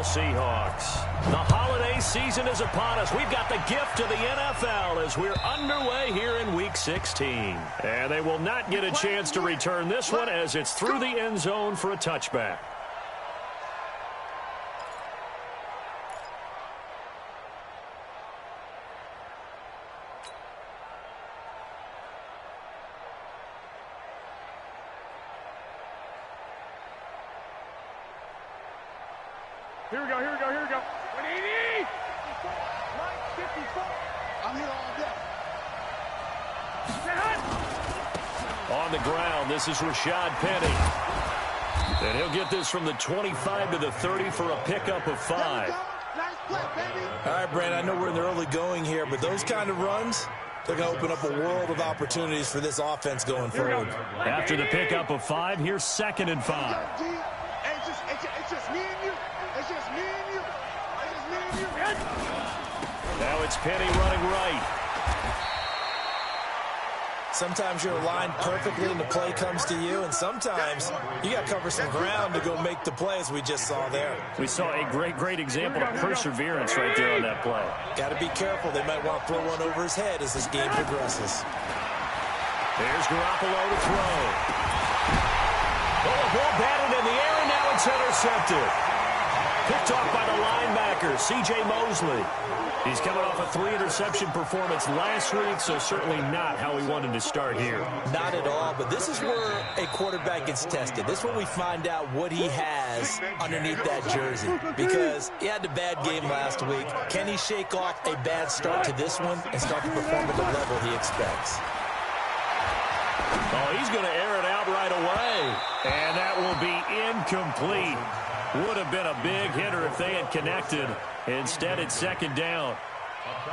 Seattle Seahawks. The holiday season is upon us. We've got the gift of the NFL as we're underway here in Week 16. And they will not get a chance to return this one as it's through the end zone for a touchback. Here we go. 180! I'm here all day. On the ground, this is Rashad Penny. And he'll get this from the 25 to the 30 for a pickup of 5. Nice play, baby. All right, Brand, I know we're in the early going here, but those kind of runs, they're going to open up a world of opportunities for this offense going forward. After the pickup of 5, here's 2nd and 5. It's just me and you. It's just me and you. Now it's Penny running right. Sometimes you're aligned perfectly and the play comes to you, and sometimes you got to cover some ground to go make the play, as we just saw there. We saw a great example of perseverance right there on that play. Got to be careful. They might want to throw one over his head as this game progresses. There's Garoppolo to throw. Oh, the ball batted in the air, and now it's intercepted. Picked off by the linebacker, C.J. Mosley. He's coming off a 3-interception performance last week, so certainly not how he wanted to start here. Not at all, but this is where a quarterback gets tested. This is when we find out what he has underneath that jersey, because he had a bad game last week. Can he shake off a bad start to this one and start to perform at the level he expects? Oh, he's going to air it out right away, and that will be incomplete. Would have been a big hitter if they had connected. Instead, it's 2nd down.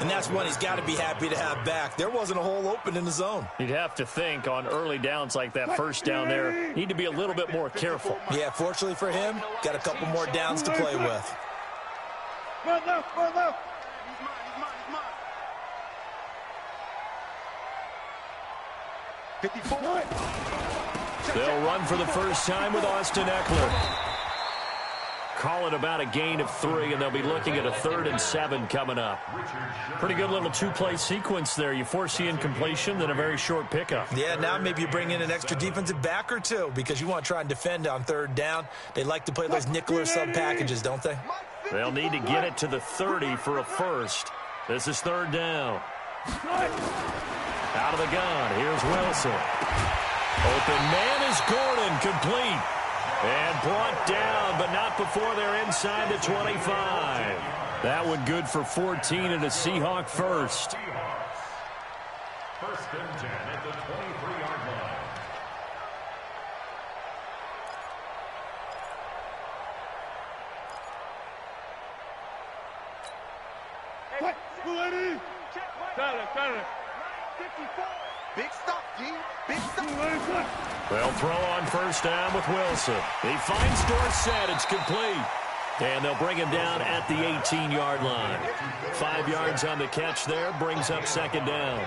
And that's one he's got to be happy to have back. There wasn't a hole open in the zone. You'd have to think on early downs like that first down there, need to be a little bit more careful. Yeah, fortunately for him, got a couple more downs to play with. Run left. He's mine. 54. They'll run for the first time with Austin Eckler. Calling about a gain of 3, and they'll be looking at a 3rd and 7 coming up. Pretty good little 2-play sequence there. You force the incompletion, then a very short pickup. Yeah, now maybe you bring in an extra defensive back or two because you want to try and defend on 3rd down. They like to play those nickel or sub packages, don't they? They'll need to get it to the 30 for a first. This is 3rd down. Out of the gun, here's Wilson. Open man is Gordon, complete. And brought down, but not before they're inside the 25. That one good for 14 and a Seahawk first. 1st and 10 at the 23-yard line. What? Got it. 54. Big stuff, G. Big stuff. They'll throw on 1st down with Wilson. He finds Dorsett. It's complete. And they'll bring him down at the 18-yard line. 5 yards on the catch there. Brings up 2nd down.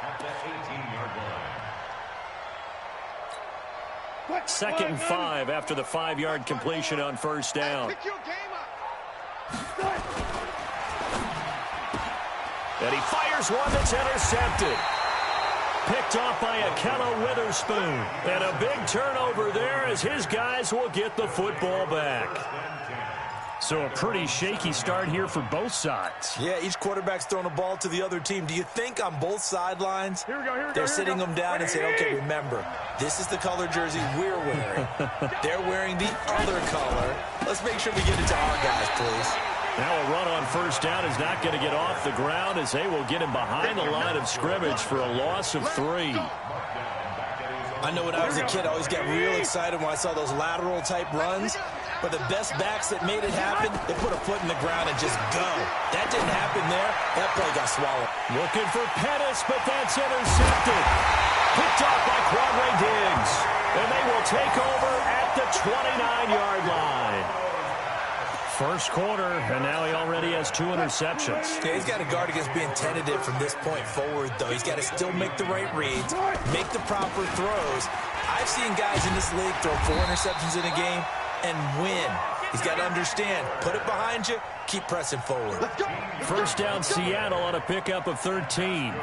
At the 18-yard line. 2nd and 5 after the 5-yard completion on 1st down. Pick your game up. And he fires one that's intercepted. Picked off by Akello Witherspoon. And a big turnover there as his guys will get the football back. So a pretty shaky start here for both sides. Yeah, each quarterback's throwing the ball to the other team. Do you think on both sidelines they're sitting them down and saying, okay, remember, this is the color jersey we're wearing. They're wearing the other color. Let's make sure we get it to our guys, please. Now a run on 1st down is not going to get off the ground as they will get him behind the line of scrimmage for a loss of 3. I know when I was a kid, I always got real excited when I saw those lateral type runs. But the best backs that made it happen, they put a foot in the ground and just go. That didn't happen there. That play got swallowed. Looking for Pettis, but that's intercepted. Picked off by Quadre Diggs. And they will take over at the 29-yard line. First quarter, and now he already has 2 interceptions. Yeah, he's got to guard against being tentative from this point forward, though. He's got to still make the right reads, make the proper throws. I've seen guys in this league throw 4 interceptions in a game. and win. He's got to understand, put it behind you, keep pressing forward. First down, Seattle on a pickup of 13.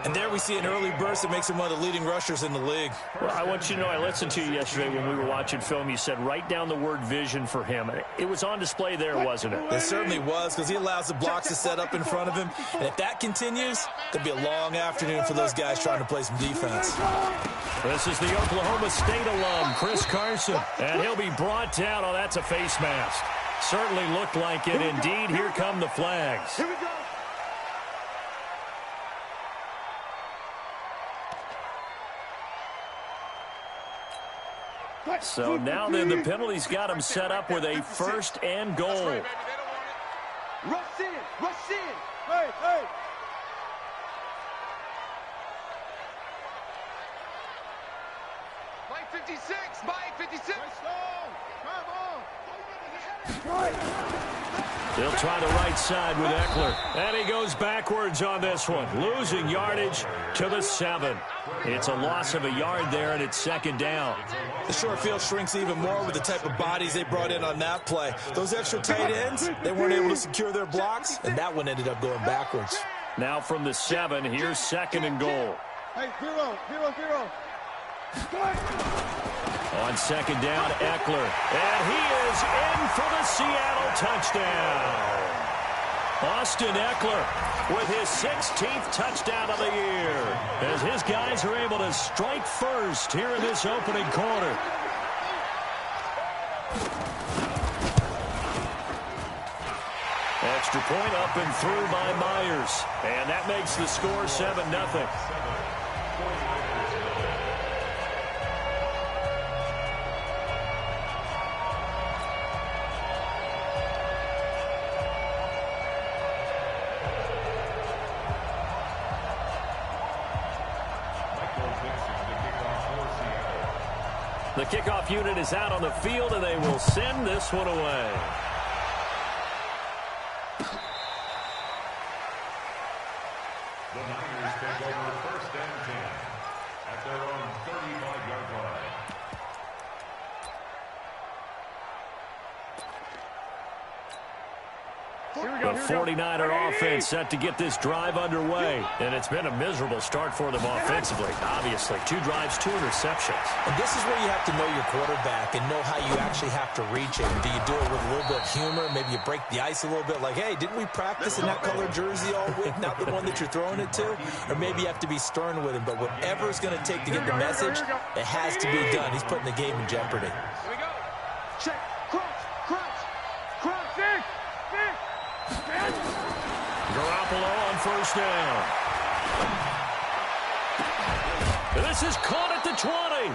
And there we see an early burst that makes him one of the leading rushers in the league. Well, I want you to know, I listened to you yesterday when we were watching film. You said write down the word vision for him. It was on display there, wasn't it? It certainly was, because he allows the blocks to set up in front of him. And if that continues, there'll be a long afternoon for those guys trying to play some defense. This is the Oklahoma State alum, Chris Carson. And he'll be brought down. Oh, that's a face mask. Certainly looked like it. Indeed, here come the flags. Here we go. So now then the penalty's got him set up with a first and goal. Rush in, rush in. Hey, hey. Mike 56, Mike 56. They'll try the right side with Eckler. And he goes backwards on this one, losing yardage to the 7. It's a loss of a yard there, and it's second down. The short field shrinks even more with the type of bodies they brought in on that play. Those extra tight ends, they weren't able to secure their blocks, and that one ended up going backwards. Now from the 7, here's second and goal. Hey, 0, 0, 0. On second down, Eckler. And he is in for the Seattle touchdown. Austin Eckler with his 16th touchdown of the year, as his guys are able to strike first here in this opening quarter. Extra point up and through by Myers. And that makes the score 7-0. The kickoff unit is out on the field, and they will send this one away. The Niners take over first and 10 at their own 35-yard line. The 49er offense set to get this drive underway. And it's been a miserable start for them offensively. Obviously, 2 drives, 2 interceptions. And this is where you have to know your quarterback and know how you actually have to reach him. Do you do it with a little bit of humor? Maybe you break the ice a little bit like, hey, didn't we practice in that color jersey all week? Not the one that you're throwing it to? Or maybe you have to be stern with him. But whatever it's going to take to get the message, it has to be done. He's putting the game in jeopardy. Here we go. Check. Crunch. Crunch. Crunch. Big. Big. Garoppolo on first down. This is caught at the 20.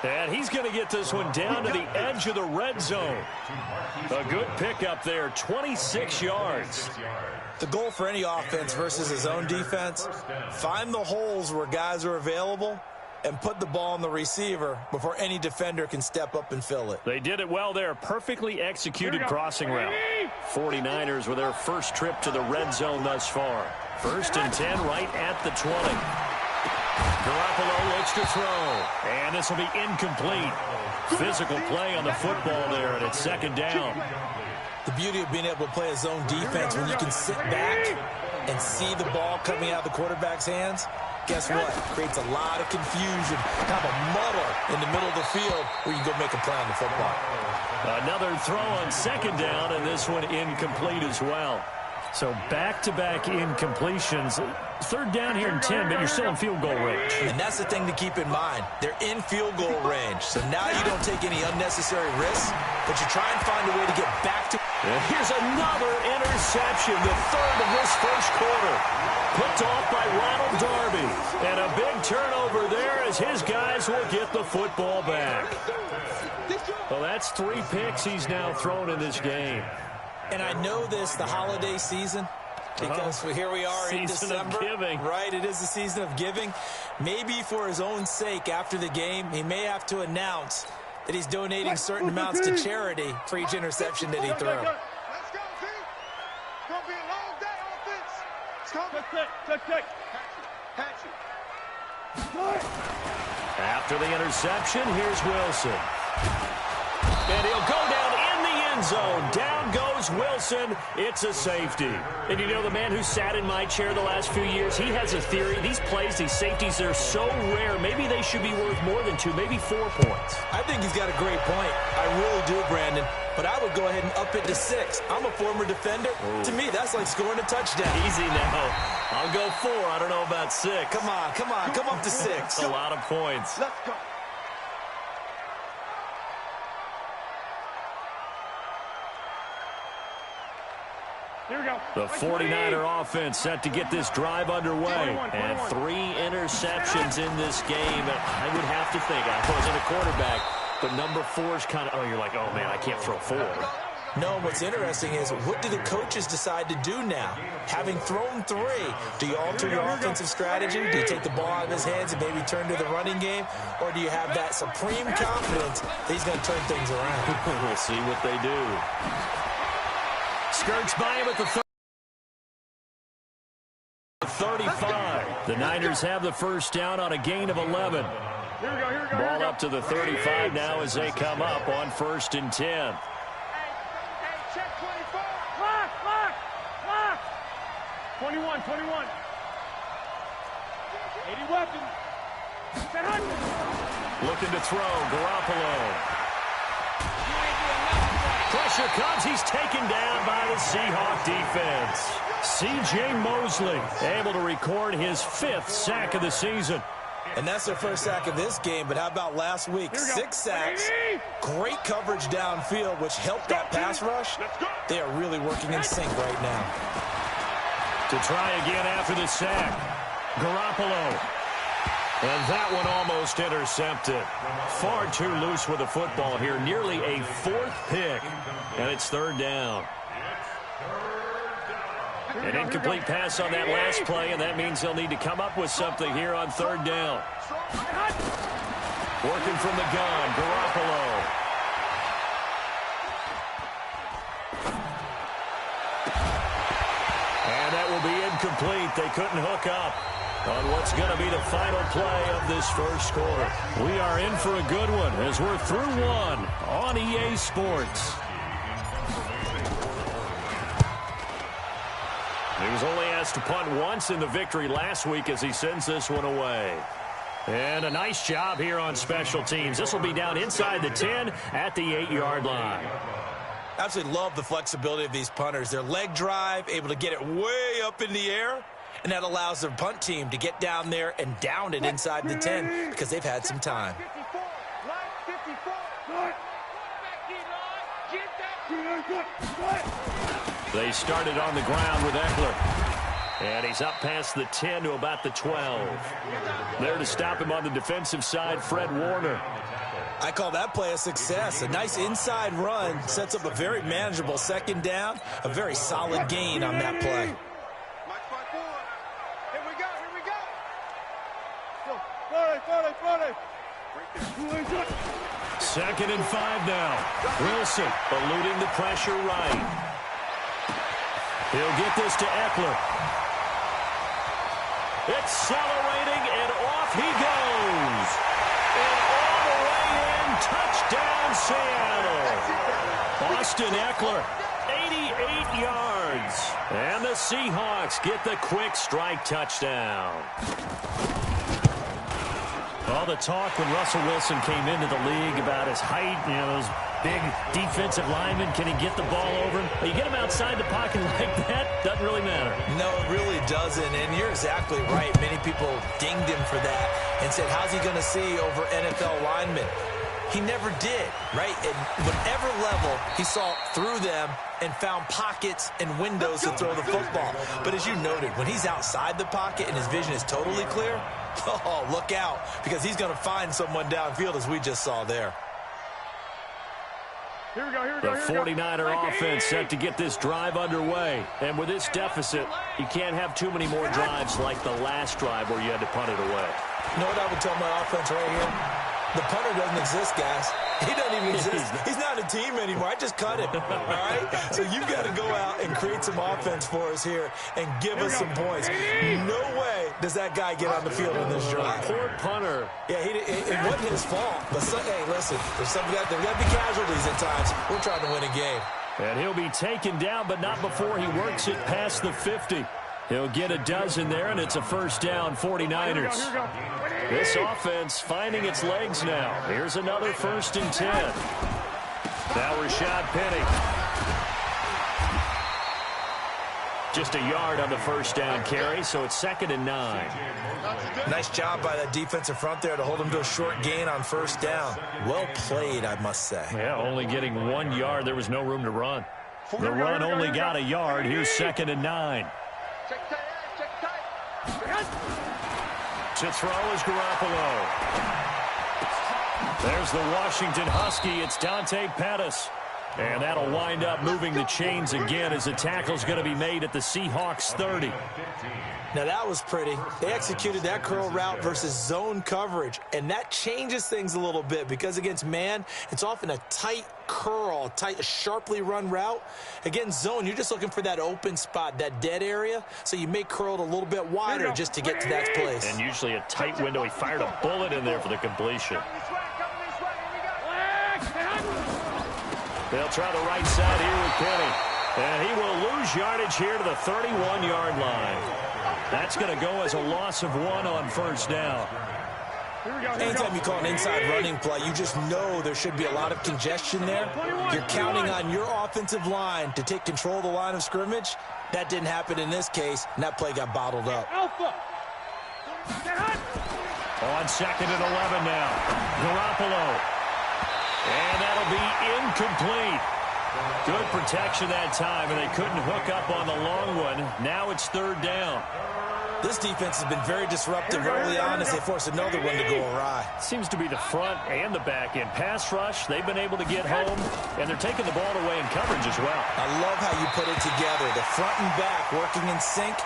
And he's going to get this one down to the edge of the red zone. A good pickup there, 26 yards. The goal for any offense versus his own defense, find the holes where guys are available and put the ball on the receiver before any defender can step up and fill it. They did it well there. Perfectly executed crossing route. 49ers with their first trip to the red zone thus far. First and 10 right at the 20. Garoppolo looks to throw. And this will be incomplete. Physical play on the football there, and it's second down. The beauty of being able to play a zone defense when you can sit back and see the ball coming out of the quarterback's hands, guess what? Creates a lot of confusion, kind of a muddle in the middle of the field where you go make a play on the football. Another throw on second down, and this one incomplete as well. So back-to-back incompletions. Third down here in 10, but you're still in field goal range. And that's the thing to keep in mind. They're in field goal range. So now you don't take any unnecessary risks, but you try and find a way to get back to. And here's another interception, the third of this first quarter. Picked off by Ronald Darby. And a big turnover there as his guys will get the football back. Well, that's 3 picks he's now thrown in this game. And I know this, the holiday season, because here we are in December. Right, it is the season of giving. Maybe for his own sake after the game, he may have to announce that he's donating certain amounts to charity for each interception that he threw. Let's go, team. It's going to be a long day on offense. It's going to be. Patch it. After the interception, here's Wilson. And he'll go down in the end zone. Down goes Wilson. It's a safety. And you know, the man who sat in my chair the last few years, he has a theory. These plays, these safeties, they're so rare. Maybe they should be worth more than 2, maybe 4 points. I think he's got a great point. I really do, Brandon. But I would go ahead and up it to 6. I'm a former defender. Ooh. To me, that's like scoring a touchdown. Easy now. I'll go 4. I don't know about 6. Come on. Come up to 6. That's a lot of points. Let's go. Here we go. The 49er offense set to get this drive underway. And 3 interceptions in this game. I would have to think, I wasn't a quarterback, but number 4 is kind of, you're like, oh, man, I can't throw 4. No, what's interesting is, what do the coaches decide to do now? Having thrown 3, do you alter your offensive strategy? Do you take the ball out of his hands and maybe turn to the running game? Or do you have that supreme confidence that he's going to turn things around? We'll see what they do. Skirts by him at the 35. The Niners have the first down on a gain of 11. Ball up to the 35 now as they come up on 1st and 10. Check 24. Lock. 21. 80 weapons. Looking to throw, Garoppolo. Pressure comes. He's taken down by the Seahawk defense. C.J. Mosley able to record his 5th sack of the season. And that's their first sack of this game, but how about last week? 6 sacks, great coverage downfield, which helped that pass rush. They are really working in sync right now. To try again after the sack, Garoppolo. And that one almost intercepted. Far too loose with the football here. Nearly a 4th pick. And it's 3rd down. An incomplete pass on that last play, and that means they'll need to come up with something here on 3rd down. Working from the gun, Garoppolo. And that will be incomplete. They couldn't hook up on what's going to be the final play of this first quarter. We are in for a good one as we're through 1 on EA Sports. He was only asked to punt once in the victory last week as he sends this one away. And a nice job here on special teams. This will be down inside the 10 at the 8-yard line. Absolutely love the flexibility of these punters. Their leg drive, able to get it way up in the air, and that allows their punt team to get down there and down it inside the 10 because they've had some time. They started on the ground with Eckler. And he's up past the 10 to about the 12. There to stop him on the defensive side, Fred Warner. I call that play a success. A nice inside run sets up a very manageable 2nd down. A very solid gain on that play. Here we go. 2nd and 5 now. Wilson eluding the pressure right. He'll get this to Eckler. Accelerating, and off he goes. And all the way in, touchdown Seattle. Austin Eckler, 88 yards. And the Seahawks get the quick strike touchdown. All the talk when Russell Wilson came into the league about his height, those big defensive linemen, can he get the ball over him? You get him outside the pocket like that, doesn't really matter. No, it really doesn't, and you're exactly right. Many people dinged him for that and said, how's he going to see over NFL linemen? He never did, right? At whatever level, he saw through them and found pockets and windows to throw the football. But as you noted, when he's outside the pocket and his vision is totally clear, oh, look out, because he's going to find someone downfield, as we just saw there. Here we go. The 49er offense set to get this drive underway. And with this deficit, you can't have too many more drives like the last drive where you had to punt it away. You know what I would tell my offense right here? The punter doesn't exist, guys. He doesn't even exist. He's not a team anymore. I just cut him, all right? So you've got to go out and create some offense for us here and give us some points. No way does that guy get on the field in this drive. Poor punter. Yeah, it wasn't his fault. But, hey, listen, there's got to be casualties at times. We're trying to win a game. And he'll be taken down, but not before he works it past the 50. He'll get a dozen there, and it's a first down, 49ers. This offense finding its legs now. Here's another 1st and 10. Now Rashad Penny. Just a yard on the first down carry, so it's 2nd and 9. Nice job by that defensive front there to hold him to a short gain on first down. Well played, I must say. Yeah, only getting 1 yard. There was no room to run. The run only got a yard. Here's 2nd and 9. To throw is Garoppolo. There's the Washington Husky. It's Dante Pettis. And that'll wind up moving the chains again as the tackle's going to be made at the Seahawks 30. Now, that was pretty. They executed that curl route versus zone coverage, and that changes things a little bit because against man, it's often a tight curl, a sharply run route. Against zone, you're just looking for that open spot, that dead area, so you may curl it a little bit wider just to get to that place. And usually a tight window. He fired a bullet in there for the completion. They'll try the right side here with Penny. And he will lose yardage here to the 31-yard line. That's going to go as a loss of 1 on first down. Anytime you call an inside running play, you just know there should be a lot of congestion there. You're counting on your offensive line to take control of the line of scrimmage. That didn't happen in this case, and that play got bottled up. On 2nd and 11 now. Garoppolo. And that'll be incomplete. Good protection that time, and they couldn't hook up on the long one. Now it's 3rd down. This defense has been very disruptive early on as they force another one to go awry. Seems to be the front and the back end. Pass rush, they've been able to get home, and they're taking the ball away in coverage as well. I love how you put it together. The front and back working in sync,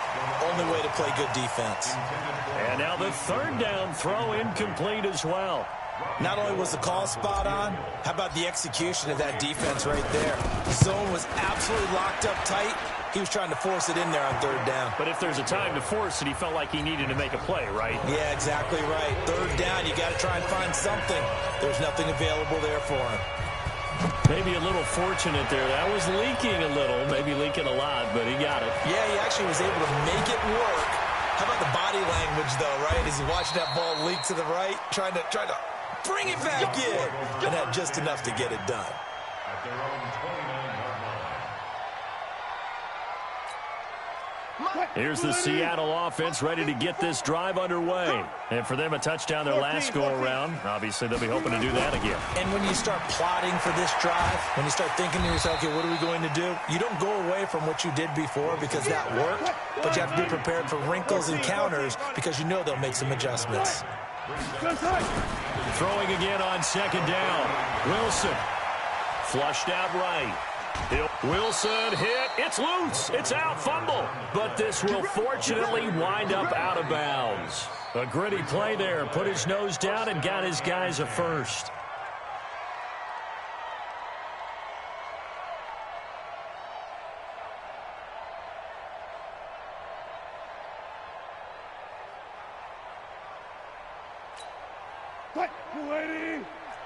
only way to play good defense. And now the 3rd down throw incomplete as well. Not only was the call spot on, how about the execution of that defense right there? The zone was absolutely locked up tight. He was trying to force it in there on 3rd down. But if there's a time to force it, he felt like he needed to make a play, right? Yeah, exactly right. 3rd down, you got to try and find something. There's nothing available there for him. Maybe a little fortunate there. That was leaking a little, maybe leaking a lot, but he got it. Yeah, he actually was able to make it work. How about the body language, though, right? As he watched that ball leak to the right, trying to bring it back in, and had just enough to get it done. At their own 29-yard line. Here's the Seattle offense ready to get this drive underway. And for them, a touchdown their last go-around. Obviously, they'll be hoping to do that again. And when you start plotting for this drive, when you start thinking to yourself, okay, what are we going to do? You don't go away from what you did before because that worked, but you have to be prepared for wrinkles and counters because you know they'll make some adjustments. Throwing again on 2nd down. Wilson flushed out right. Wilson hit. It's loose. It's out. Fumble. But this will fortunately wind up out of bounds. A gritty play there. Put his nose down and got his guys a first.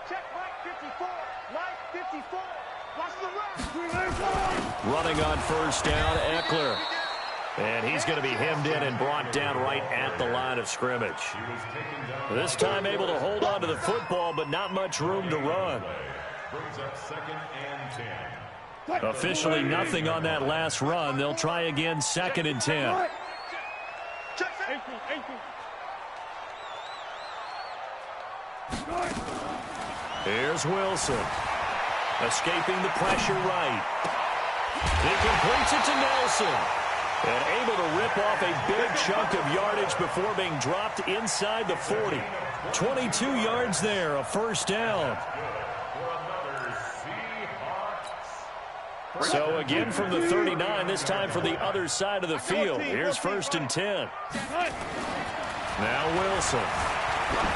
Check right 54. Right 54. Watch the run. Running on first down, Eckler. And he's going to be hemmed in and brought down right at the line of scrimmage. This time able to hold on to the football, but not much room to run. Brings up 2nd and 10. Officially nothing on that last run. They'll try again 2nd and 10. Here's Wilson. Escaping the pressure right. He completes it to Nelson. And able to rip off a big chunk of yardage before being dropped inside the 40. 22 yards there, a first down. So again from the 39, this time from the other side of the field. Here's 1st and 10. Now Wilson.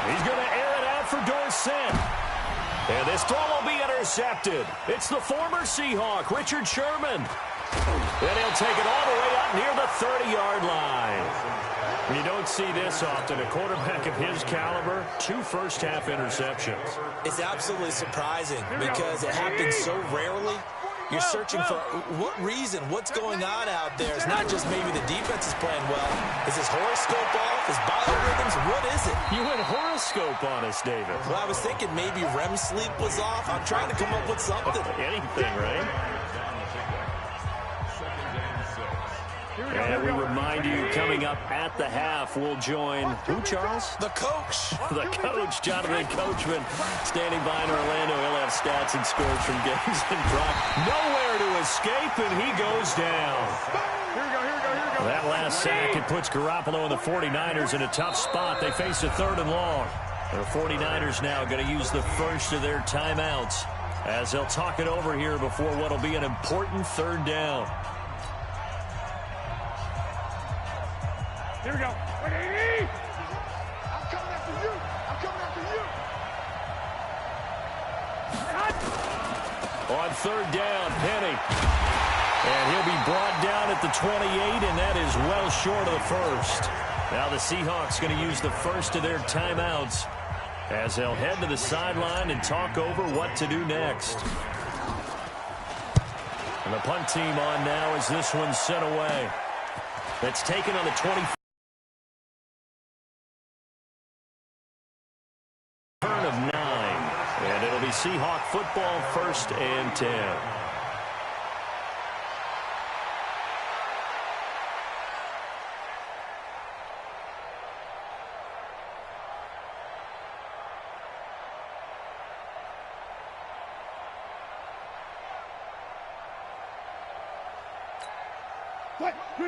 He's going to air it out for Dorsett. And this throw will be intercepted. It's the former Seahawk, Richard Sherman. And he'll take it all the way up near the 30-yard line. You don't see this often. A quarterback of his caliber, 2 first-half interceptions. It's absolutely surprising because it happens so rarely. You're searching for what reason, what's going on out there. It's not just maybe the defense is playing well. Is his horoscope off? His biorhythms? What is it? You went horoscope on us, David. Well, I was thinking maybe REM sleep was off. I'm trying to come up with something. Anything, right? And we remind you, coming up at the half, we'll join who, Charles? The coach. The coach, Jonathan Coachman, standing by in Orlando. He'll have stats and scores from games and drop. Nowhere to escape, and he goes down. Here we go. That last sack, it puts Garoppolo and the 49ers in a tough spot. They face a 3rd and long. The 49ers now going to use the first of their timeouts as they'll talk it over here before what will be an important 3rd down. Here we go. I'm coming after you. On 3rd down, Penny. And he'll be brought down at the 28, and that is well short of the first. Now the Seahawks going to use the first of their timeouts as they'll head to the sideline and talk over what to do next. And the punt team on now as this one's sent away. That's taken on the 25. Turn of 9. And it'll be Seahawk football, 1st and 10.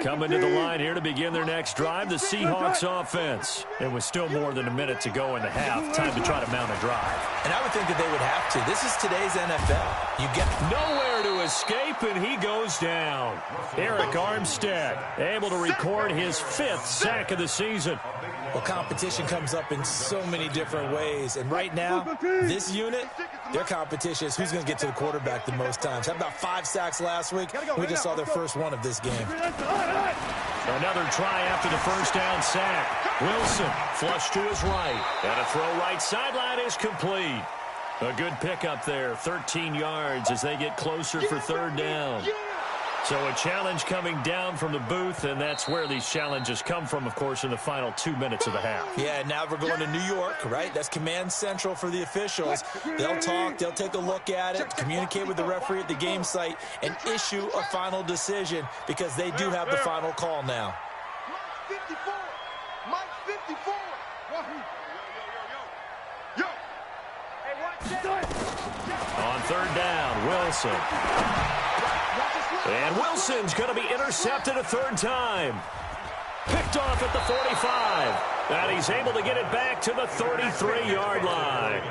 Coming to the line here to begin their next drive, the Seahawks offense. It was still more than a minute to go in the half. Time to try to mount a drive. And I would think that they would have to. This is today's NFL. You get nowhere to escape, and he goes down. Eric Armstead able to record his 5th sack of the season. Well, competition comes up in so many different ways. And right now, this unit, their competition is who's going to get to the quarterback the most times. Had about 5 sacks last week. We just saw their first one of this game. Another try after the first down sack. Wilson flush to his right. And a throw right sideline is complete. A good pickup there, 13 yards as they get closer for 3rd down. So a challenge coming down from the booth, and that's where these challenges come from, of course, in the final 2 minutes of the half. Yeah, now we're going to New York, right? That's command central for the officials. They'll talk, they'll take a look at it, communicate with the referee at the game site, and issue a final decision because they do have the final call now. Mike 54. Mike 54. Yo. Hey, watch that. On 3rd down, Wilson. And Wilson's going to be intercepted a 3rd time. Picked off at the 45. And he's able to get it back to the 33-yard line.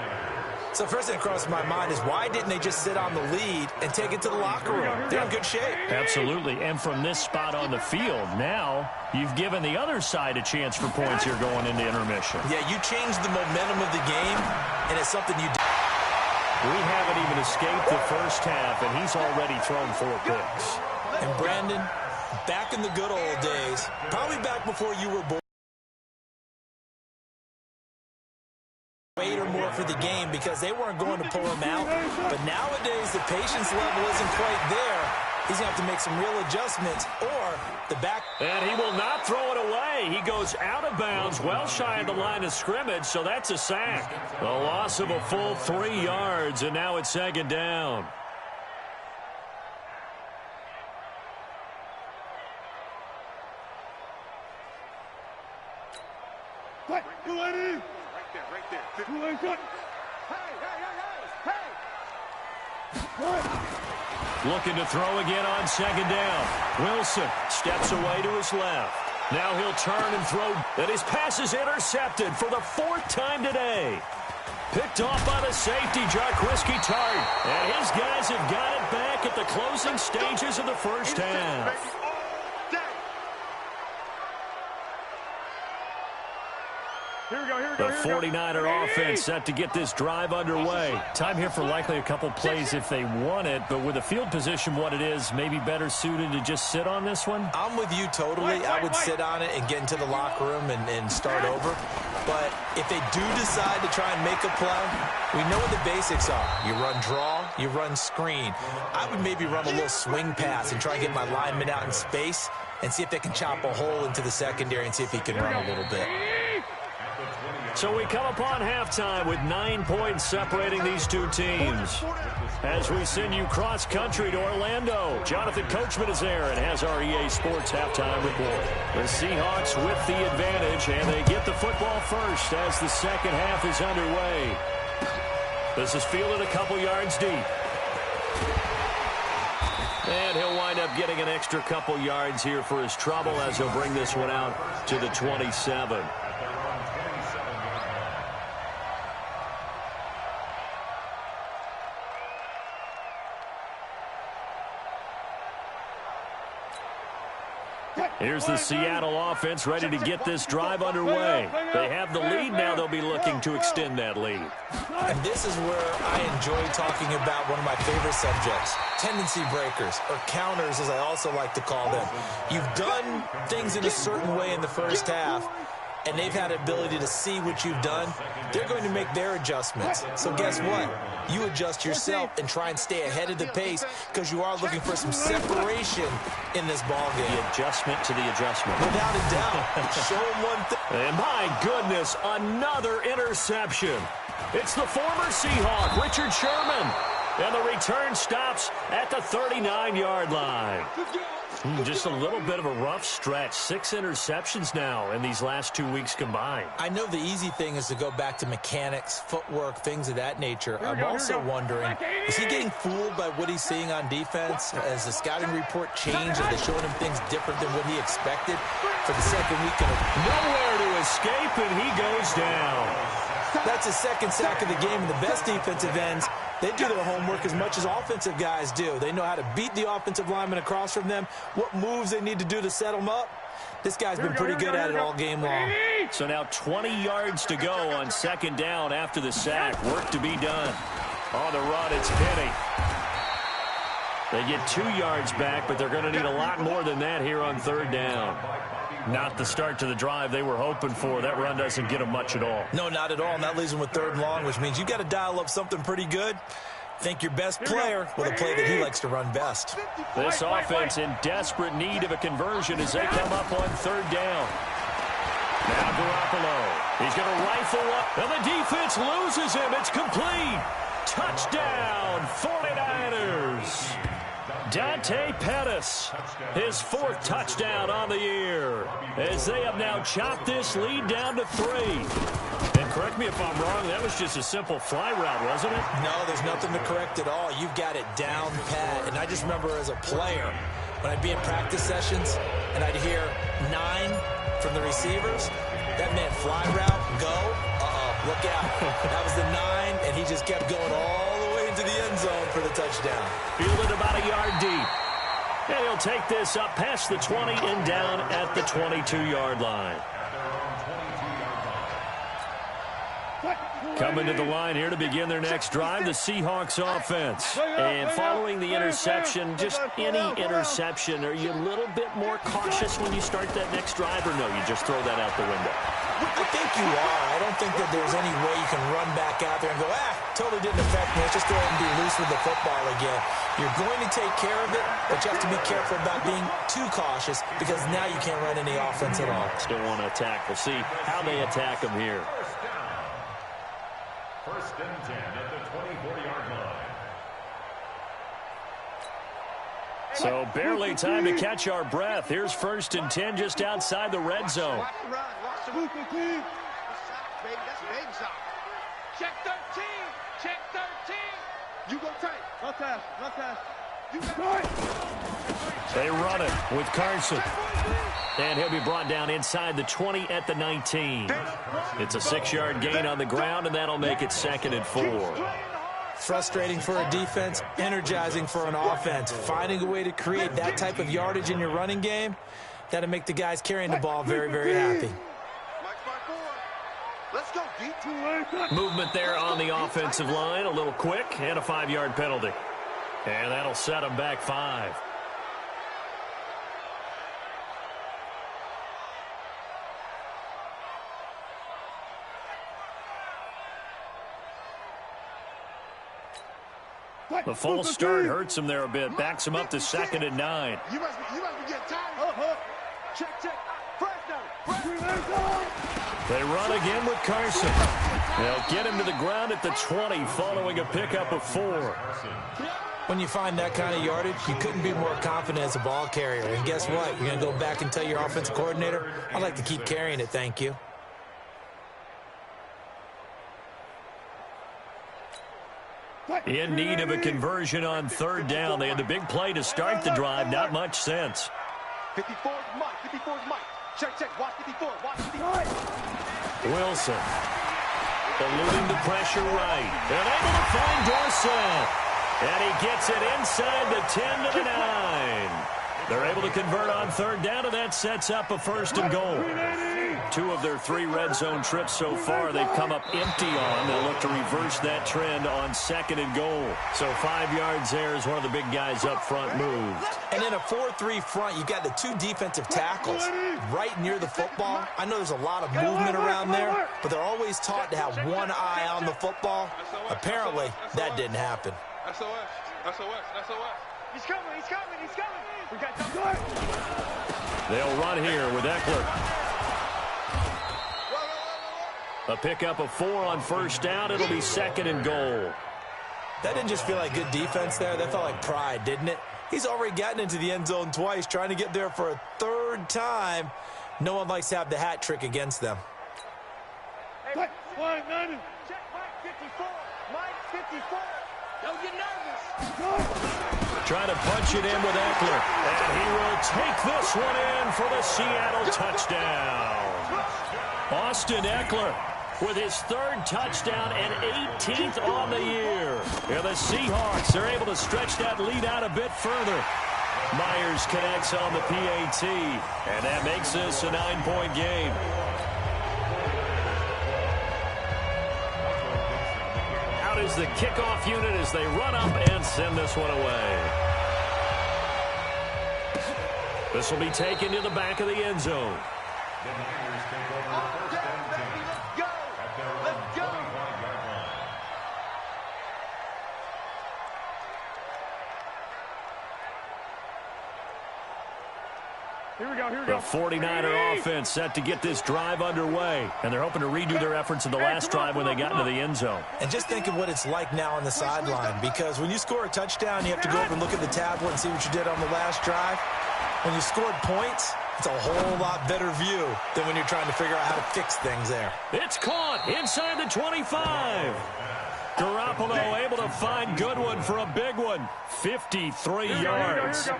So first thing that crossed my mind is why didn't they just sit on the lead and take it to the locker room? They're in good shape. Absolutely. And from this spot on the field, now you've given the other side a chance for points here going into intermission. Yeah, you changed the momentum of the game, and it's something you do. We haven't even escaped the first half, and he's already thrown 4 picks. And Brandon, back in the good old days, probably back before you were born, 8 or more for the game because they weren't going to pull him out. But nowadays, the patience level isn't quite there. He's going to have to make some real adjustments or the back. And he will not throw it away. He goes out of bounds, well shy of the line of scrimmage, so that's a sack. The loss of a full 3 yards, and now it's 2nd down. What? Right there. Hey. Looking to throw again on 2nd down. Wilson steps away to his left. Now he'll turn and throw. And his pass is intercepted for the 4th time today. Picked off by the safety, Jarquiski Tart. And his guys have got it back at the closing stages of the first half. The 49er offense set to get this drive underway. Time here for likely a couple plays if they want it, but with the field position what it is, maybe better suited to just sit on this one? I'm with you totally. I would sit on it and get into the locker room and start over. But if they do decide to try and make a play, we know what the basics are. You run draw, you run screen. I would maybe run a little swing pass and try and get my lineman out in space and see if they can chop a hole into the secondary and see if he can run a little bit. So we come upon halftime with 9 points separating these two teams. As we send you cross-country to Orlando, Jonathan Coachman is there and has our EA Sports halftime report. The Seahawks with the advantage, and they get the football first as the second half is underway. This is fielded a couple yards deep. And he'll wind up getting an extra couple yards here for his trouble as he'll bring this one out to the 27. Here's the Seattle offense ready to get this drive underway. They have the lead now. They'll be looking to extend that lead. And this is where I enjoy talking about one of my favorite subjects, tendency breakers, or counters as I also like to call them. You've done things in a certain way in the first half, and they've had the ability to see what you've done. They're going to make their adjustments. So guess what? You adjust yourself and try and stay ahead of the pace because you are looking for some separation in this ball game. The adjustment to the adjustment. Without a doubt. Show them one thing. And my goodness, another interception. It's the former Seahawk, Richard Sherman. And the return stops at the 39-yard line. Just a little bit of a rough stretch. 6 interceptions now in these last 2 weeks combined. I know the easy thing is to go back to mechanics, footwork, things of that nature. I'm also wondering, is he getting fooled by what he's seeing on defense? Has the scouting report changed? Are they showing him things different than what he expected for the second week? Nowhere to escape, and he goes down. That's his second sack of the game, and the best defensive ends, they do their homework as much as offensive guys do. They know how to beat the offensive lineman across from them, what moves they need to do to set them up. This guy's been pretty good at it all game long. So now 20 yards to go on second down after the sack. Work to be done. On the run, it's Penny. They get 2 yards back, but they're going to need a lot more than that here on third down. Not the start to the drive they were hoping for. That run doesn't get them much at all. No, not at all. And that leaves them with third and long, which means you got to dial up something pretty good. Think your best player with a play that he likes to run best. This offense in desperate need of a conversion as they come up on third down. Now Garoppolo. He's going to rifle up, and the defense loses him. It's complete. Touchdown, 49ers. Dante Pettis, his 4th touchdown on the year, as they have now chopped this lead down to 3. And correct me if I'm wrong, that was just a simple fly route, wasn't it? No, there's nothing to correct at all. You've got it down pat. And I just remember as a player, when I'd be in practice sessions, and I'd hear 9 from the receivers, that meant fly route, go, look out. That was the 9, and he just kept going all the way into the end zone for the touchdown. Fielded about a yard deep. And he'll take this up past the 20 and down at the 22-yard line. Coming to the line here to begin their next drive, the Seahawks offense. And following the interception, just any interception, are you a little bit more cautious when you start that next drive, or no, you just throw that out the window? I think you are. I don't think that there's any way you can run back out there and go, totally didn't affect me. Let's just go ahead and be loose with the football again. You're going to take care of it, but you have to be careful about being too cautious because now you can't run any offense at all. Still want to attack. We'll see how they attack them here. First and 10 at the 24-yard line. So barely time to catch our breath. Here's first and 10 just outside the red zone. Watch the run. Watch the move. Baby, that's baby shot. Check 13. Check 13. You go tight. Run pass. You got it. They run it with Carson. And he'll be brought down inside the 20 at the 19. It's a 6-yard gain on the ground, and that'll make it 2nd and 4. Frustrating for a defense, energizing for an offense. Finding a way to create that type of yardage in your running game, that'll make the guys carrying the ball very, very happy. Let's go, D. Movement there on the offensive line, a little quick, and a 5-yard penalty. And that'll set them back 5. The false start hurts him there a bit. Backs him up to 2nd and 9. You must be getting tired. Check. First down. They run again with Carson. They'll get him to the ground at the 20 following a pickup of 4. When you find that kind of yardage, you couldn't be more confident as a ball carrier. And guess what? You're going to go back and tell your offensive coordinator, I'd like to keep carrying it, thank you. In need of a conversion on 3rd down. They had the big play to start the drive. Not much sense. 54 is Mike. Check. Watch 54. Wilson. Eluding the pressure right. And able to find Dorsett. And he gets it inside the 10 to the 9. They're able to convert on 3rd down, and that sets up a 1st and goal. 2 of their 3 red zone trips so far they've come up empty on. They'll look to reverse that trend on 2nd and goal. So 5 yards there as one of the big guys up front moved. And in a 4-3 front, you've got the 2 defensive tackles right near the football. I know there's a lot of movement around there, but they're always taught to have one eye on the football. Apparently, that didn't happen. SOS. He's coming. We got They'll run here with Eckler. A pickup of 4 on 1st down. It'll be 2nd and goal. That didn't just feel like good defense there. That felt like pride, didn't it? He's already gotten into the end zone twice, trying to get there for a 3rd time. No one likes to have the hat trick against them. Check Mike 54. Mike 54. Don't get nervous. Trying to punch it in with Eckler. And he will take this one in for the Seattle touchdown. Austin Eckler with his 3rd touchdown and 18th on the year. And the Seahawks are able to stretch that lead out a bit further. Myers connects on the PAT, and that makes this a 9-point game. Out is the kickoff unit as they run up and send this one away. This will be taken to the back of the end zone. The Niners take over 1st and 10 at their own 25-yard line. Here we go. The 49er offense set to get this drive underway, and they're hoping to redo their efforts in the last drive when they got into the end zone. And just think of what it's like now on the sideline, because when you score a touchdown, you have to go over and look at the tablet and see what you did on the last drive. When you scored points, it's a whole lot better view than when you're trying to figure out how to fix things there. It's caught inside the 25. Garoppolo able to find Goodwin for a big one. 53 yards.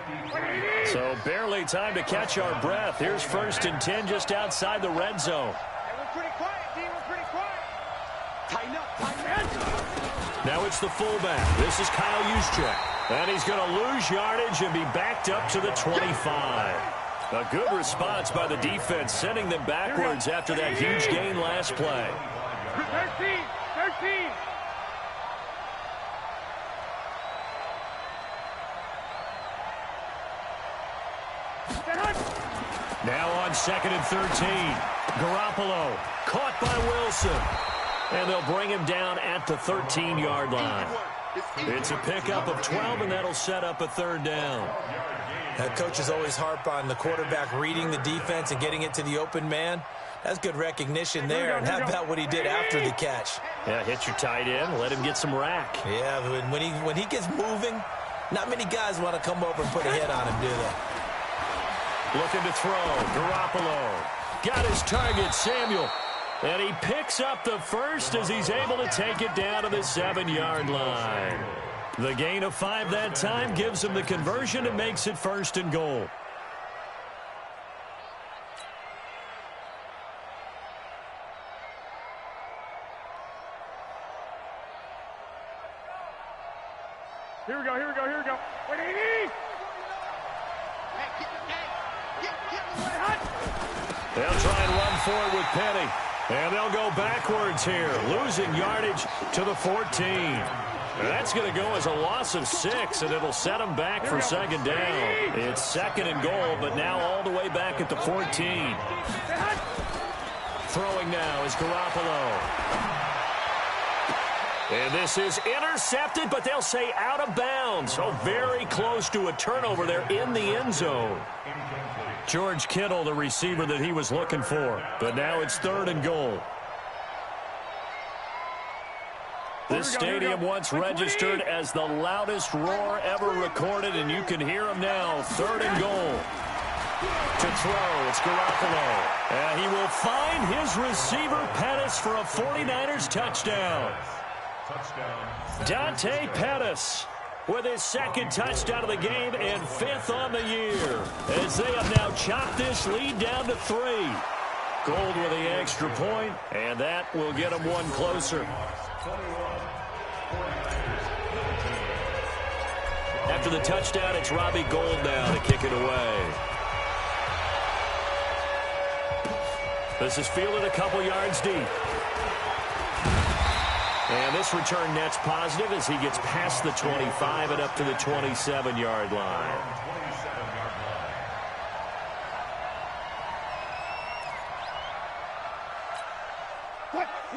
So barely time to catch our breath. Here's 1st and 10 just outside the red zone. We're pretty quiet, D. We're pretty quiet. Tighten up. Now it's the fullback. This is Kyle Juszczyk. And he's going to lose yardage and be backed up to the 25. A good response by the defense, sending them backwards after that huge gain last play. 13. Now on 2nd and 13. Garoppolo caught by Wilson. And they'll bring him down at the 13-yard line. It's a pickup of 12, and that'll set up a 3rd down. Coaches always harp on the quarterback reading the defense and getting it to the open man. That's good recognition there. And how about what he did after the catch? Yeah, hit your tight end, let him get some rack. Yeah, when he gets moving, not many guys want to come over and put a hit on him, do they? Looking to throw. Garoppolo got his target, Samuel. And he picks up the 1st as he's able to take it down to the 7-yard line. The gain of 5 that time gives him the conversion and makes it 1st and goal. Here we go. Wait, Edie! They'll try and run forward with Penny. And they'll go backwards here, losing yardage to the 14. And that's going to go as a loss of 6, and it'll set them back for second down. It's second and goal, but now all the way back at the 14. Throwing now is Garoppolo. And this is intercepted, but they'll say out of bounds. So very close to a turnover there in the end zone. George Kittle, the receiver that he was looking for. But now it's third and goal. This stadium once registered as the loudest roar ever recorded, and you can hear him now. Third and goal. To throw, it's Garoppolo. And he will find his receiver, Pettis, for a 49ers touchdown. Dante Pettis with his second touchdown of the game and 5th on the year, as they have now chopped this lead down to 3. Gold with the extra point, and that will get them one closer. After the touchdown, it's Robbie Gould now to kick it away. This is fielded a couple yards deep. And this return net's positive as he gets past the 25 and up to the 27-yard line.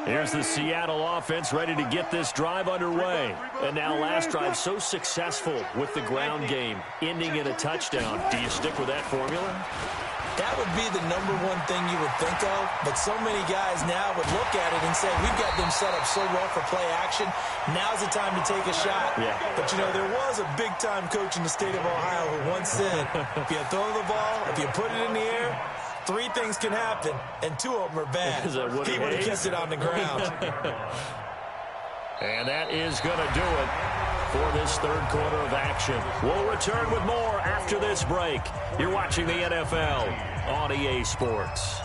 Here's the Seattle offense ready to get this drive underway. And now last drive so successful with the ground game, ending in a touchdown. Do you stick with that formula? That would be the number one thing you would think of, but so many guys now would look at it and say, we've got them set up so well for play action. Now's the time to take a shot. Yeah. But, you know, there was a big-time coach in the state of Ohio who once said, if you throw the ball, if you put it in the air, 3 things can happen, and 2 of them are bad. He would have kept it on the ground. And that is going to do it for this third quarter of action. We'll return with more after this break. You're watching the NFL on EA Sports.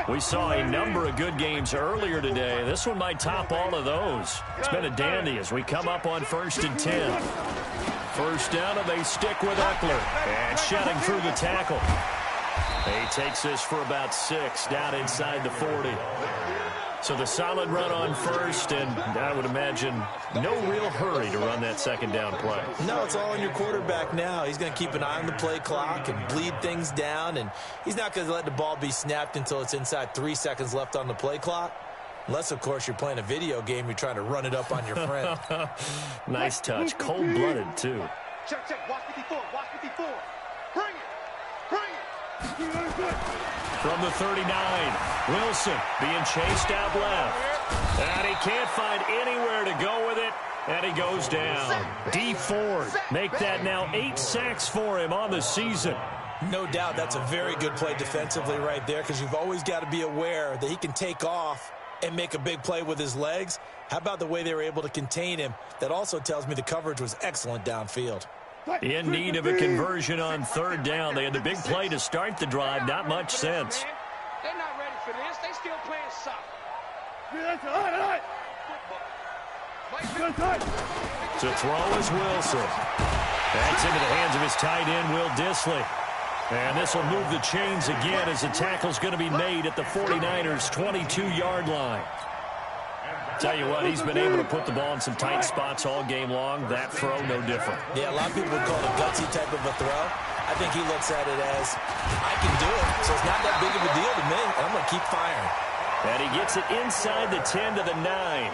We saw a number of good games earlier today. This one might top all of those. It's been a dandy as we come up on 1st and 10. First down, and they stick with Eckler. And shedding through the tackle. He takes this for about 6 down inside the 40. So the solid run on first, and I would imagine no real hurry to run that second down play. No, it's all on your quarterback now. He's going to keep an eye on the play clock and bleed things down, and he's not going to let the ball be snapped until it's inside 3 seconds left on the play clock. Unless, of course, you're playing a video game, you're trying to run it up on your friend. Nice touch. Cold-blooded, too. Check, check. Watch 54. Watch 54. Bring it. Bring it. From the 39, Wilson being chased out left. And he can't find anywhere to go with it, and he goes down. D. Ford make that now 8 sacks for him on the season. No doubt that's a very good play defensively right there, because you've always got to be aware that he can take off and make a big play with his legs. How about the way they were able to contain him? That also tells me the coverage was excellent downfield. In need of a conversion on third down. They had the big play to start the drive. Not much sense. They're not ready for this. They still playing soccer. To throw is Wilson. That's into the hands of his tight end, Will Dissly. And this will move the chains again as the tackle's going to be made at the 49ers' 22-yard line. Tell you what, he's been able to put the ball in some tight spots all game long. That throw, no different. Yeah, a lot of people would call it a gutsy type of a throw. I think he looks at it as, I can do it, so it's not that big of a deal to me, and I'm going to keep firing. And he gets it inside the 10 to the 9.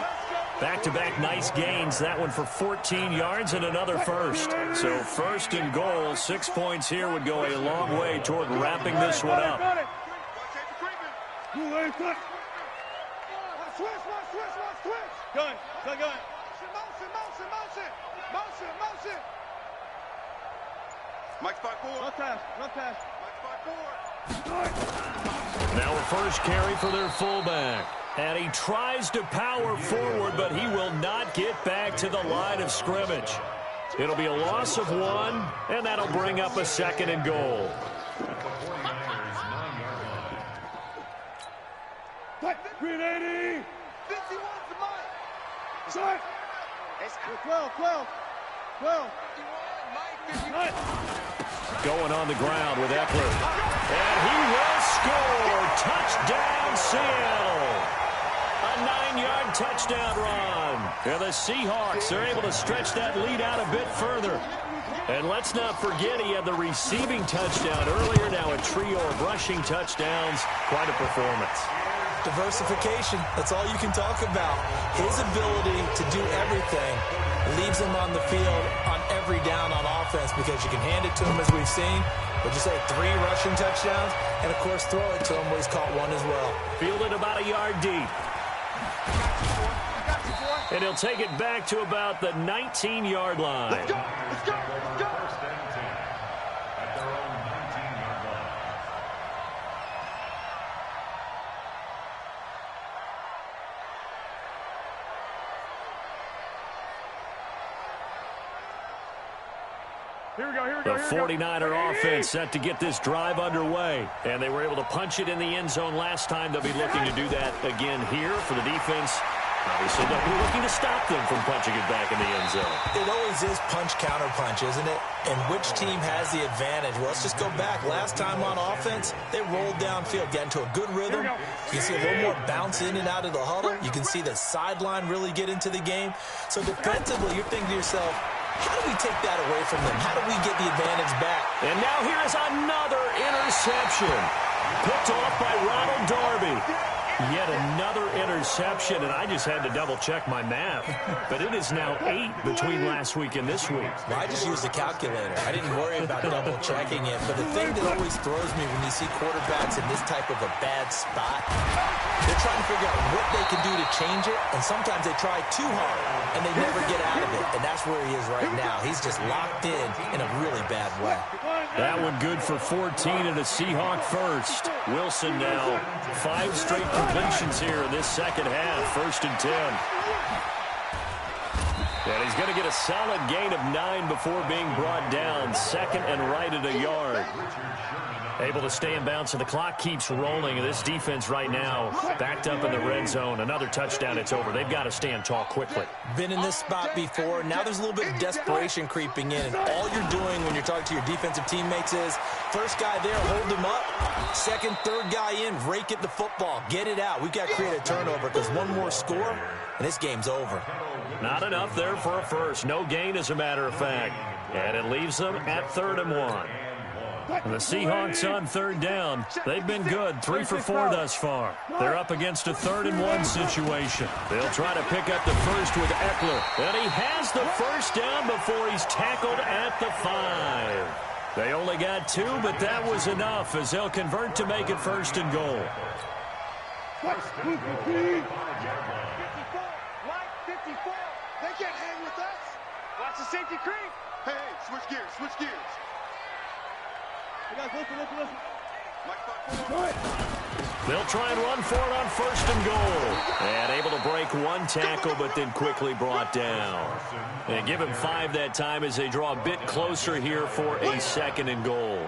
Back-to-back nice gains. That one for 14 yards and another first. So first and goal, 6 points here would go a long way toward wrapping this one up. Switch. Gun. Motion. Mike spot forward. Run pass. Mike spot forward. Now a first carry for their fullback. And he tries to power forward, but he will not get back to the line of scrimmage. It'll be a loss of 1, and that'll bring up a second and goal. 380. 51 to Mike. Shot. 12. Going on the ground with Eckler. And he will score. Touchdown, Seattle. a 9-yard touchdown run. And the Seahawks are able to stretch that lead out a bit further. And let's not forget he had the receiving touchdown earlier. Now a trio of rushing touchdowns. Quite a performance. Diversification, that's all you can talk about. His ability to do everything leaves him on the field on every down on offense because you can hand it to him as we've seen. Would you say 3 rushing touchdowns? And, of course, throw it to him where he's caught one as well. Fielded about a yard deep. And he'll take it back to about the 19-yard line. Let's go. Let's go. Let's go. First and 10 at their own 19-yard line. Here we go. Here we The go. Here we go. 49er offense set to get this drive underway. And they were able to punch it in the end zone last time. They'll be looking to do that again here for the defense. Obviously, they'll be looking to stop them from punching it back in the end zone. It always is punch-counter-punch, isn't it? And which team has the advantage? Well, let's just go back. Last time on offense, they rolled downfield, got into a good rhythm. You can see a little more bounce in and out of the huddle. You can see the sideline really get into the game. So defensively, you're thinking to yourself, how do we take that away from them? How do we get the advantage back? And now here is another interception. Picked off by Ronald Darby. Yet another interception, and I just had to double-check my math. But it is now 8 between last week and this week. Well, I just used a calculator. I didn't worry about double-checking it. But the thing that always throws me when you see quarterbacks in this type of a bad spot, they're trying to figure out what they can do to change it, and sometimes they try too hard, and they never get out of it. And that's where he is right now. He's just locked in a really bad way. That one good for 14 and a Seahawk first. Wilson now 5 straight completions here in this second half. 1st and 10. And he's going to get a solid gain of 9 before being brought down. 2nd and right at a yard. Able to stay in bounds, and the clock keeps rolling. And this defense right now backed up in the red zone. Another touchdown, it's over. They've got to stand tall quickly. Been in this spot before. Now there's a little bit of desperation creeping in. And all you're doing when you're talking to your defensive teammates is, first guy there, hold him up. 2nd, 3rd guy in, rake at the football. Get it out. We've got to create a turnover because one more score, and this game's over. Not enough there for a first. No gain, as a matter of fact. And it leaves them at 3rd and 1. And the Seahawks on 3rd down. They've been good, 3 for 4 thus far. They're up against a 3rd and 1 situation. They'll try to pick up the first with Eckler. And he has the first down before he's tackled at the 5. They only got 2, but that was enough as they'll convert to make it 1st and goal. 54. Right 54. They can't hang with us. Watch the safety creep. Hey, switch gears. Switch gears. Hey guys, listen. They'll try and run for it on 1st and goal. And able to break one tackle, but then quickly brought down. And give him 5 that time as they draw a bit closer here for a 2nd and goal.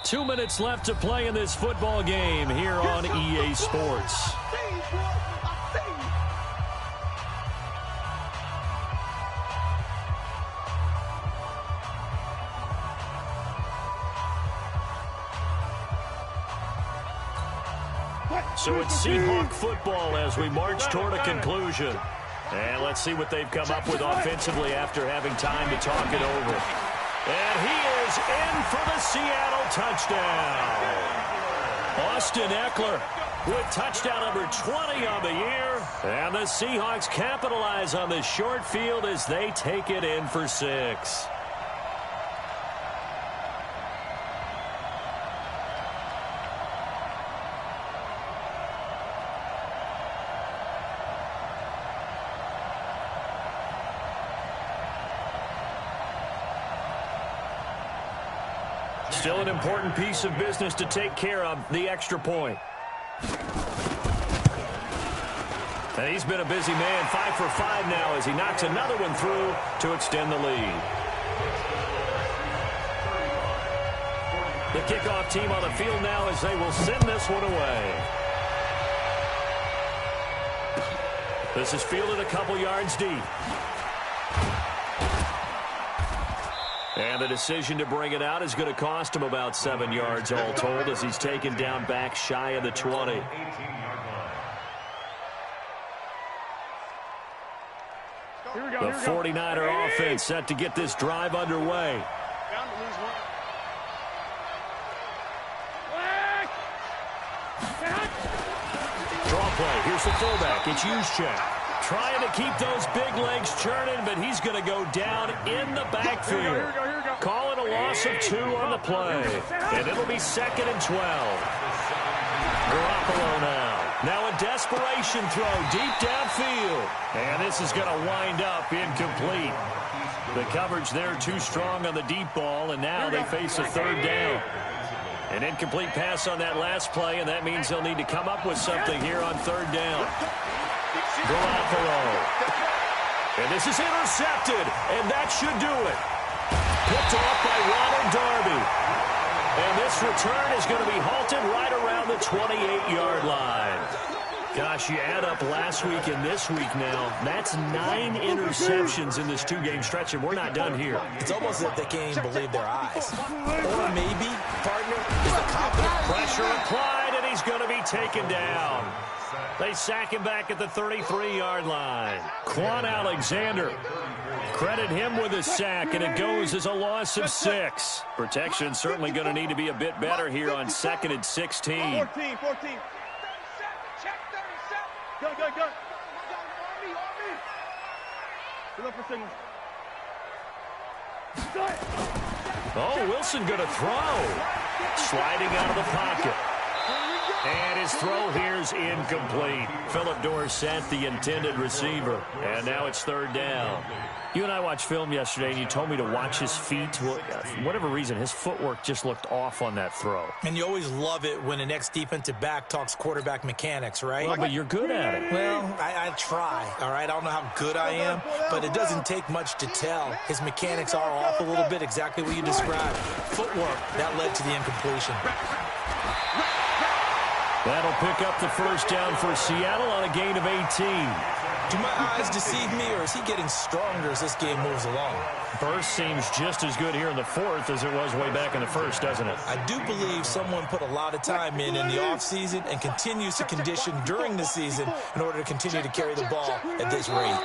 Two minutes left to play in this football game here on EA Sports. So it's Seahawk football as we march toward a conclusion. And let's see what they've come up with offensively after having time to talk it over. And he is in for the Seattle touchdown. Austin Eckler with touchdown number 20 on the year. And the Seahawks capitalize on the short field as they take it in for 6. Still an important piece of business to take care of, the extra point. And he's been a busy man, 5 for 5 now as he knocks another one through to extend the lead. The kickoff team on the field now as they will send this one away. This is fielded a couple yards deep. And the decision to bring it out is going to cost him about 7 yards all told as he's taken down back shy of the 20. The 49er offense set to get this drive underway. Draw play. Here's the fullback. It's Juszczyk. Trying to keep those big legs churning, but he's going to go down in the backfield. Call it a loss of 2 on the play. And it'll be 2nd and 12. Garoppolo now. Now a desperation throw deep downfield. And this is going to wind up incomplete. The coverage there too strong on the deep ball, and now they face a 3rd down. An incomplete pass on that last play, and that means they'll need to come up with something here on 3rd down. Garoppolo. And this is intercepted, and that should do it. Picked off by Ronald Darby. And this return is going to be halted right around the 28-yard line. Gosh, you add up last week and this week now, that's 9 interceptions in this 2-game stretch, and we're not done here. It's almost as if they can't even believe their eyes. Or maybe, partner, is the confidence. Pressure applied, and he's going to be taken down. They sack him back at the 33-yard line. Quan Alexander. Credit him with a sack, and it goes as a loss of 6. Protection certainly going to need to be a bit better here on 2nd and 16. 14. Go. Look for signals. Oh, Wilson going to throw. Sliding out of the pocket. And his throw here's incomplete. Philip Dorsett, the intended receiver. And now it's 3rd down. You and I watched film yesterday, and you told me to watch his feet. Well, for whatever reason, his footwork just looked off on that throw. And you always love it when an ex-defensive back talks quarterback mechanics, right? Well, but you're good at it. Well, I try, all right? I don't know how good I am, but it doesn't take much to tell. His mechanics are off a little bit, exactly what you described. Footwork, that led to the incompletion. That'll pick up the 1st down for Seattle on a gain of 18. Do my eyes deceive me, or is he getting stronger as this game moves along? Burst seems just as good here in the 4th as it was way back in the 1st, doesn't it? I do believe someone put a lot of time in the offseason and continues to condition during the season in order to continue to carry the ball at this rate.